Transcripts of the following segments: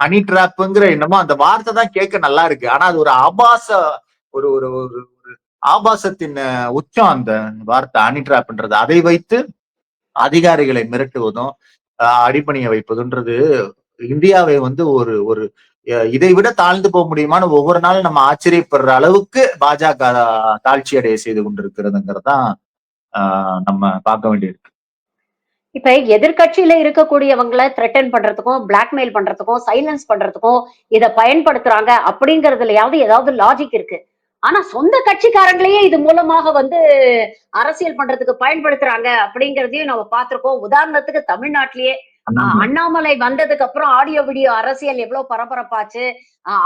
Honey டிராப்ங்கிற என்னமோ அந்த வார்த்தை தான் கேட்க நல்லா இருக்கு. ஆனா அது ஒரு ஒரு ஒரு ஒரு ஆபாசத்தின் உச்சம் அந்த வார்த்தை ஹனி டிராப்ன்றது. அதை வைத்து அதிகாரிகளை மிரட்டுவதும் அடிபணிய வைப்பதுன்றது இந்தியாவை வந்து ஒரு ஒரு இதை விட தாழ்ந்து போக முடியுமான்னு ஒவ்வொரு நாளும் நம்ம ஆச்சரியப்படுற அளவுக்கு பாஜக தாழ்ச்சி அடைய செய்து கொண்டிருக்கிறதுங்கிறதான் நம்ம பார்க்க வேண்டியிருக்கு. இப்ப எதிர்கட்சியில இருக்கக்கூடியவங்களை த்ரெட்டன் பண்றதுக்கும், பிளாக்மெயில் பண்றதுக்கும், சைலன்ஸ் பண்றதுக்கும் இத பயன்படுத்துறாங்க அப்படிங்கறதுலயாவது ஏதாவது லாஜிக் இருக்கு. ஆனா சொந்த கட்சிக்காரங்களையே இது மூலமாக வந்து அரசியல் பண்றதுக்கு பயன்படுத்துறாங்க அப்படிங்கிறதையும் நம்ம பார்த்திருக்கோம். உதாரணத்துக்கு தமிழ்நாட்டிலேயே அண்ணாமலை வந்ததுக்கு அப்புறம் ஆடியோ வீடியோ அரசியல் எவ்வளவு பரபரப்பாச்சு.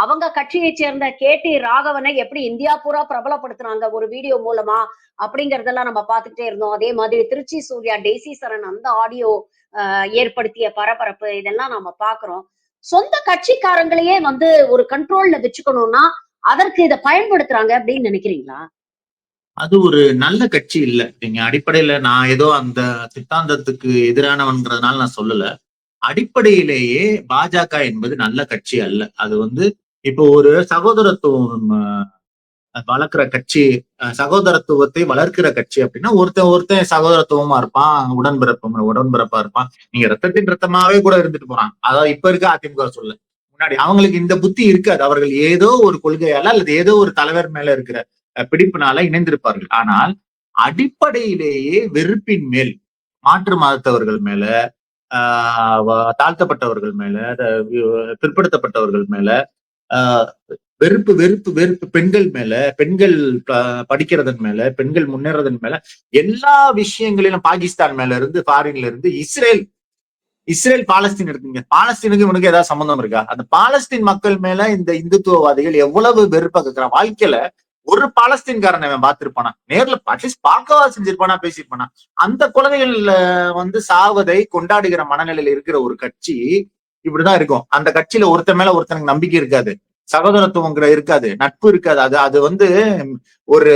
அவங்க கட்சியை சேர்ந்த KT ராகவனை எப்படி இந்தியா பூரா பிரபலப்படுத்துனாங்க ஒரு வீடியோ மூலமா அப்படிங்கறதெல்லாம் நம்ம பார்த்துட்டே இருந்தோம். அதே மாதிரி திருச்சி சூர்யா, டெய்சி சரண் அந்த ஆடியோ ஏற்படுத்திய பரபரப்பு இதெல்லாம் நம்ம பாக்குறோம். சொந்த கட்சிக்காரங்களையே வந்து ஒரு கண்ட்ரோல்ல வச்சுக்கணும்னா அதற்கு இதை பயன்படுத்துறாங்க அப்படின்னு நினைக்கிறீங்களா? அது ஒரு நல்ல கட்சி இல்ல. நீங்க அடிப்படையில நான் ஏதோ அந்த சித்தாந்தத்துக்கு எதிரானவன்றதுனால நான் சொல்லல. அடிப்படையிலேயே பாஜக என்பது நல்ல கட்சி அல்ல. அது வந்து இப்போ ஒரு சகோதரத்துவம் வளர்க்கிற கட்சி, சகோதரத்துவத்தை வளர்க்கிற கட்சி அப்படின்னா ஒருத்தன் சகோதரத்துவமா இருப்பான், உடன்பிறப்பா இருப்பான். நீங்க ரத்தத்தின் ரத்தமாவே கூட இருந்துட்டு போறான். அதாவது இப்ப இருக்க அதிமுக சொல்ல. முன்னாடி அவங்களுக்கு இந்த புத்தி இருக்காது. அவர்கள் ஏதோ ஒரு கொள்கையால அல்லது ஏதோ ஒரு தலைவர் மேல இருக்கிற பிடிப்புனால இணைந்திருப்பார்கள். ஆனால் அடிப்படையிலேயே வெறுப்பின் மேல், மாற்று மதத்தவர்கள் மேல, தாழ்த்தப்பட்டவர்கள் மேல, பிற்படுத்தப்பட்டவர்கள் மேல வெறுப்பு வெறுப்பு வெறுப்பு பெண்கள் மேல, பெண்கள் படிக்கிறதன் மேல, பெண்கள் முன்னேறதன் மேல, எல்லா விஷயங்களிலும் பாகிஸ்தான் மேல இருந்து, ஃபாரின்ல இருந்து இஸ்ரேல் பாலஸ்தீன் இருக்குங்க. பாலஸ்தீனுக்கு இவனுக்கு ஏதாவது சம்பந்தம் இருக்கா? அந்த பாலஸ்தீன் மக்கள் மேல இந்த இந்துத்துவவாதிகள் எவ்வளவு வெறுப்ப கேட்கிறான். வாழ்க்கையில ஒரு பாலஸ்தீன்காரன் அவன் பார்த்திருப்பானா? நேர்ல அட்லீஸ்ட் பார்க்கவா செஞ்சிருப்பானா, பேசியிருப்பானா? அந்த குழந்தைகள் வந்து சாவதை கொண்டாடுகிற மனநிலையில இருக்கிற ஒரு கட்சி இப்படிதான் இருக்கும். அந்த கட்சியில ஒருத்தன் மேல ஒருத்தனுக்கு நம்பிக்கை இருக்காது, சகோதரத்துவங்கிற இருக்காது, நட்பு இருக்காது. அது வந்து ஒரு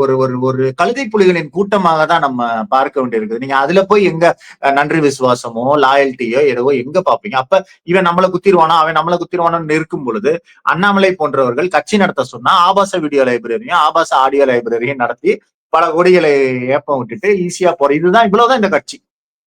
ஒரு ஒரு ஒரு கழுதை புலிகளின் கூட்டமாக தான் நம்ம பார்க்க வேண்டியிருக்குது. நீங்க அதுல போய் எங்க நன்றி விசுவாசமோ லாயல்ட்டியோ ஏதோ எங்க பாப்பீங்க? அப்ப இவன் நம்மளை குத்திடுவானா, அவன் நம்மளை குத்திடுவானு இருக்கும் பொழுது அண்ணாமலை போன்றவர்கள் கட்சி நடத்த சொன்னா ஆபாச வீடியோ லைப்ரரியும் ஆபாச ஆடியோ லைப்ரரியும் நடத்தி பல கோடிகளை ஏப்பம் விட்டுட்டு ஈஸியா போற. இதுதான் இவ்வளவுதான் இந்த கட்சி.